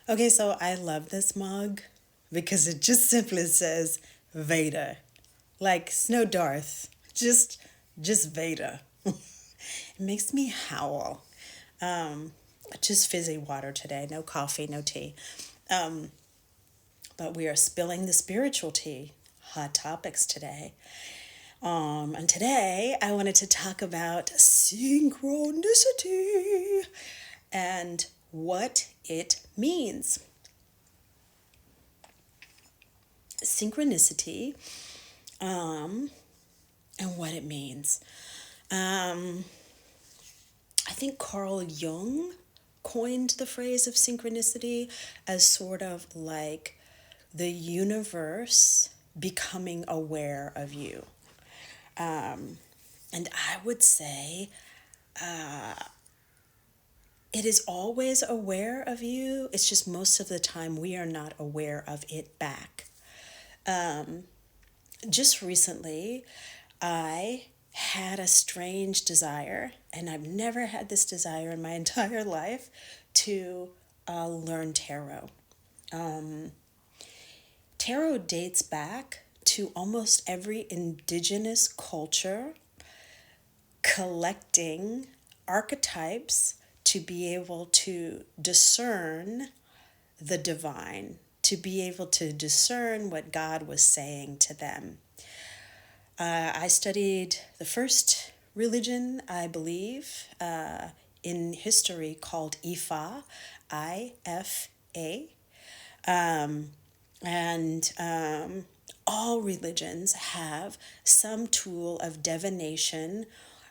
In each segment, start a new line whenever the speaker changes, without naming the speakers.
Okay, so I love this mug because it just simply says Vader. Like Snow Darth. Just Vader. It makes me howl. Um, just fizzy water today. No coffee, no tea. Um, but we are spilling the spiritual tea. Hot topics today. And today I wanted to talk about synchronicity and what it means. Synchronicity, and what it means. Um, I think Carl Jung coined the phrase of synchronicity as sort of like the universe becoming aware of you. And I would say it is always aware of you. It's just most of the time we are not aware of it back. Just recently, I had a strange desire, and I've never had this desire in my entire life to learn tarot. Tarot dates back to almost every indigenous culture collecting archetypes to be able to discern the divine, to be able to discern what God was saying to them. I studied the first religion, I believe, in history called Ifa, Ifa. And all religions have some tool of divination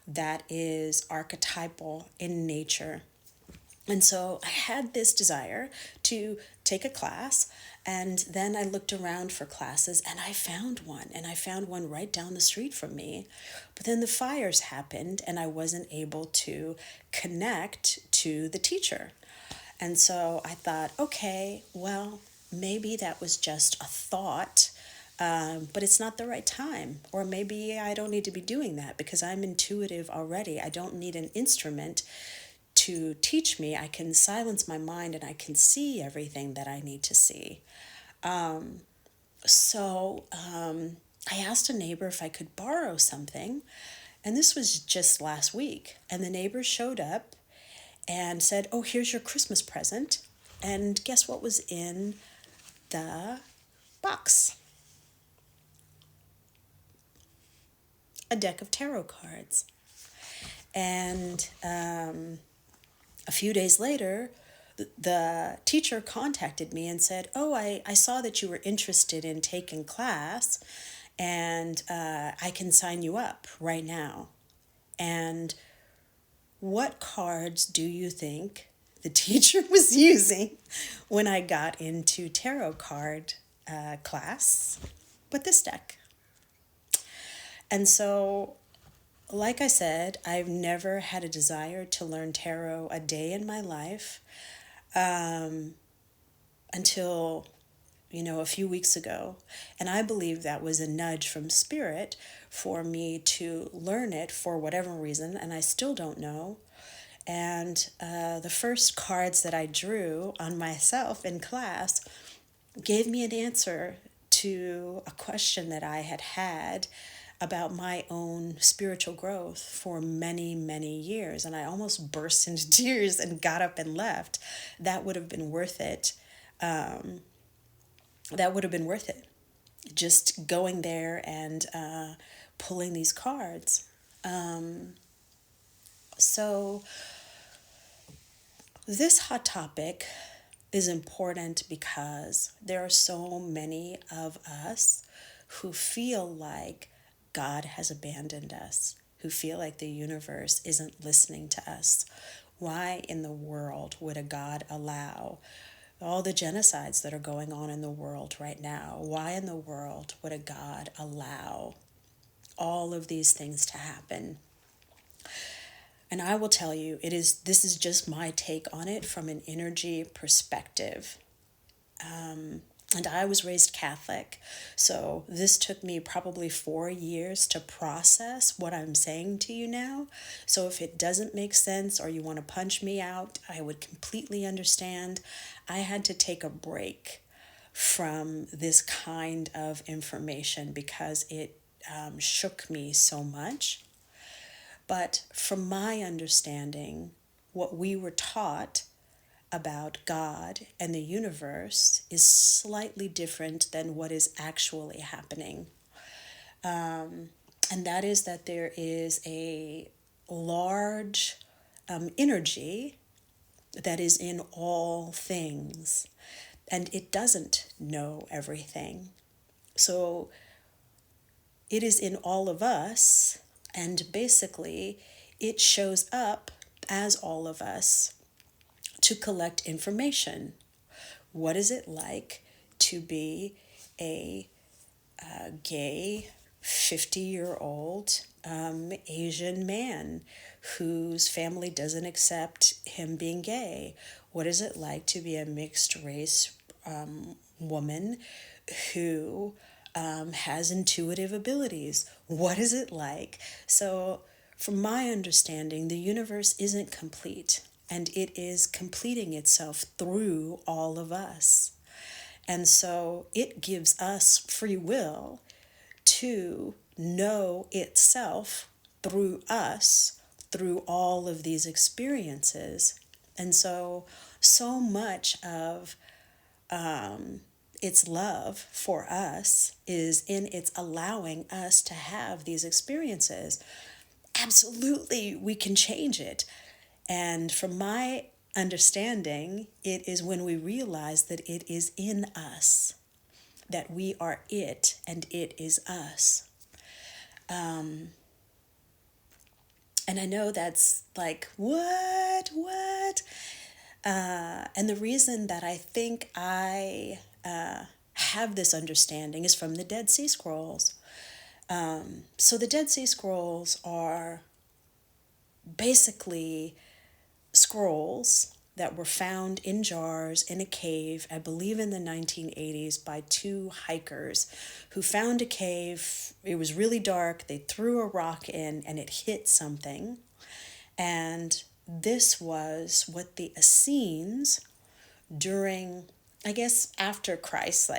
that is archetypal in nature. And so I had this desire to take a class, and then I looked around for classes and I found one, and I found one right down the street from me. But then the fires happened and I wasn't able to connect to the teacher. And so I thought, okay, well, maybe that was just a thought, but it's not the right time. Or maybe I don't need to be doing that because I'm intuitive already. I don't need an instrument to teach me. I can silence my mind and I can see everything that I need to see. So I asked a neighbor if I could borrow something, and this was just last week. And the neighbor showed up and said, "Oh, here's your Christmas present." And guess what was in the box? A deck of tarot cards. And a few days later, the teacher contacted me and said, "Oh, I saw that you were interested in taking class, and I can sign you up right now." And what cards do you think the teacher was using when I got into tarot card class? But this deck. And so, like I said, I've never had a desire to learn tarot a day in my life until a few weeks ago. And I believe that was a nudge from spirit for me to learn it for whatever reason, and I still don't know. And the first cards that I drew on myself in class gave me an answer to a question that I had had about my own spiritual growth for many, many years. And I almost burst into tears and got up and left. That would have been worth it. That would have been worth it. Just going there and pulling these cards. So, this hot topic is important because there are so many of us who feel like God has abandoned us, who feel like the universe isn't listening to us. Why in the world would a God allow all the genocides that are going on in the world right now? Why in the world would a God allow all of these things to happen? And I will tell you, this is just my take on it from an energy perspective. And I was raised Catholic, so this took me probably 4 years to process what I'm saying to you now. So if it doesn't make sense or you want to punch me out, I would completely understand. I had to take a break from this kind of information because it shook me so much. But from my understanding, what we were taught about God and the universe is slightly different than what is actually happening. And that is that there is a large energy that is in all things, and it doesn't know everything. So it is in all of us, and basically it shows up as all of us to collect information. What is it like to be a gay 50-year-old Asian man whose family doesn't accept him being gay? What is it like to be a mixed race woman who has intuitive abilities? What is it like? So, from my understanding, the universe isn't complete, and it is completing itself through all of us. And so it gives us free will to know itself through us, through all of these experiences. And so, so much of its love for us is in its allowing us to have these experiences. Absolutely, we can change it. And from my understanding, it is when we realize that it is in us, that we are it and it is us. And I know that's like, what? And the reason that I think I have this understanding is from the Dead Sea Scrolls. So the Dead Sea Scrolls are basically scrolls that were found in jars in a cave, I believe in the 1980s, by two hikers who found a cave. It was really dark. They threw a rock in and it hit something. And this was what the Essenes during, I guess, after Christ,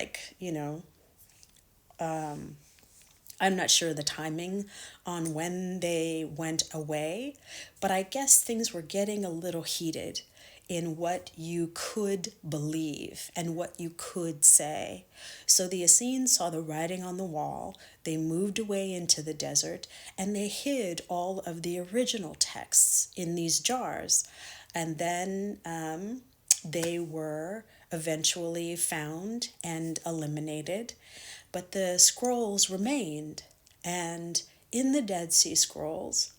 I'm not sure the timing on when they went away, but I guess things were getting a little heated in what you could believe and what you could say. So the Essenes saw the writing on the wall, they moved away into the desert, and they hid all of the original texts in these jars. And then they were eventually found and eliminated, but the scrolls remained. And in the Dead Sea Scrolls,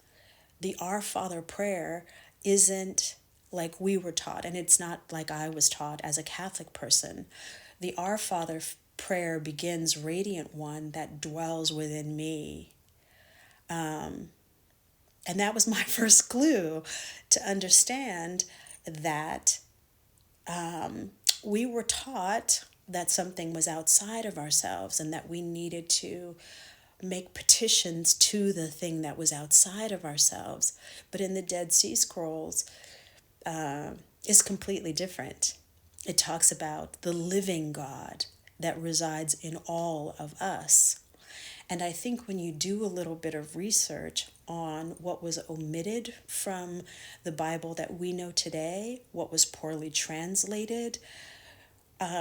the Our Father prayer isn't like we were taught, and it's not like I was taught as a Catholic person. The Our Father prayer begins, "Radiant One that dwells within me." And that was my first clue to understand that we were taught that something was outside of ourselves and that we needed to make petitions to the thing that was outside of ourselves. But in the Dead Sea Scrolls, it's completely different. It talks about the living God that resides in all of us. And I think when you do a little bit of research on what was omitted from the Bible that we know today, what was poorly translated,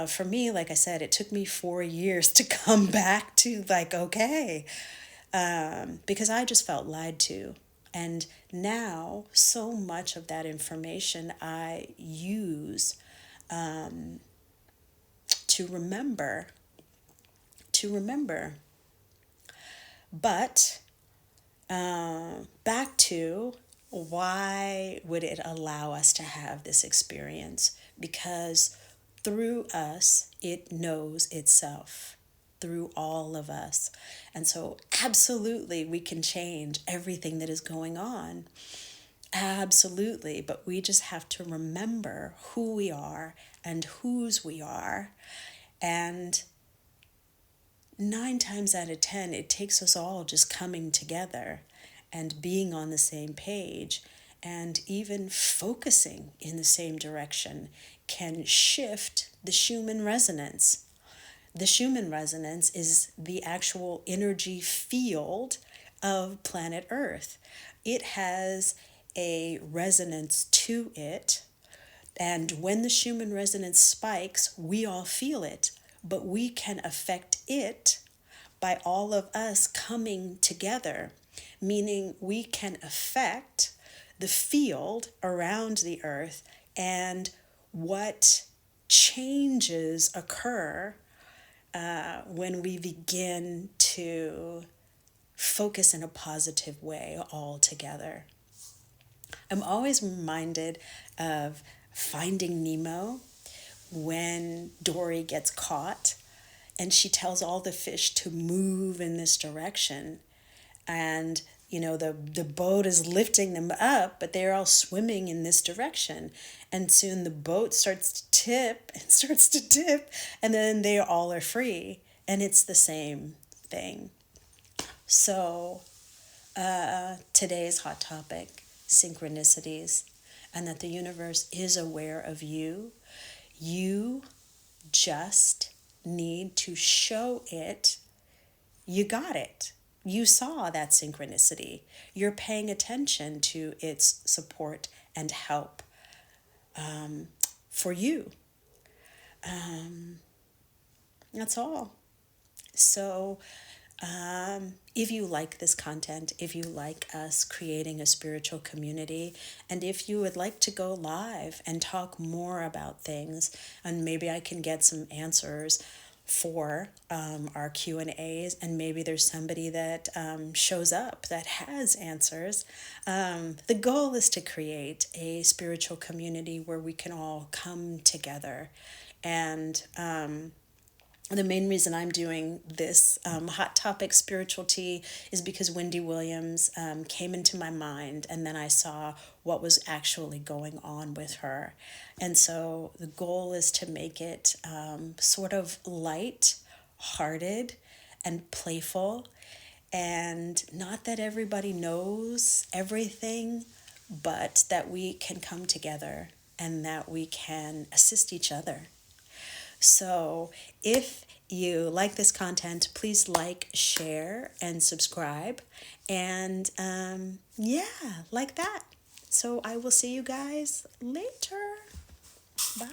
for me, like I said, it took me 4 years to come back to okay, because I just felt lied to. And now, so much of that information I use to remember. But back to why would it allow us to have this experience? Because through us, it knows itself, through all of us. And so, absolutely, we can change everything that is going on. Absolutely. But we just have to remember who we are and whose we are. And 9 times out of 10, it takes us all just coming together and being on the same page and even focusing in the same direction can shift the Schumann resonance. The Schumann resonance is the actual energy field of planet Earth. It has a resonance to it, and when the Schumann resonance spikes, we all feel it, but we can affect it by all of us coming together, meaning we can affect the field around the earth and what changes occur when we begin to focus in a positive way all together. I'm always reminded of Finding Nemo when Dory gets caught and she tells all the fish to move in this direction. And, the boat is lifting them up, but they're all swimming in this direction. And soon the boat starts to tip and starts to dip, and then they all are free. And it's the same thing. So, today's hot topic, synchronicities, and that the universe is aware of you. You just need to show it. You got it. You saw that synchronicity. You're paying attention to its support and help for you. That's all. So, if you like this content, if you like us creating a spiritual community, and if you would like to go live and talk more about things, and maybe I can get some answers for our Q&As, and maybe there's somebody that shows up that has answers. The goal is to create a spiritual community where we can all come together. And the main reason I'm doing this hot topic spiritual tea is because Wendy Williams came into my mind, and then I saw what was actually going on with her. And so the goal is to make it sort of light hearted and playful, and not that everybody knows everything, but that we can come together and that we can assist each other. So if you like this content, please like, share, and subscribe. And like that. So I will see you guys later. Bye.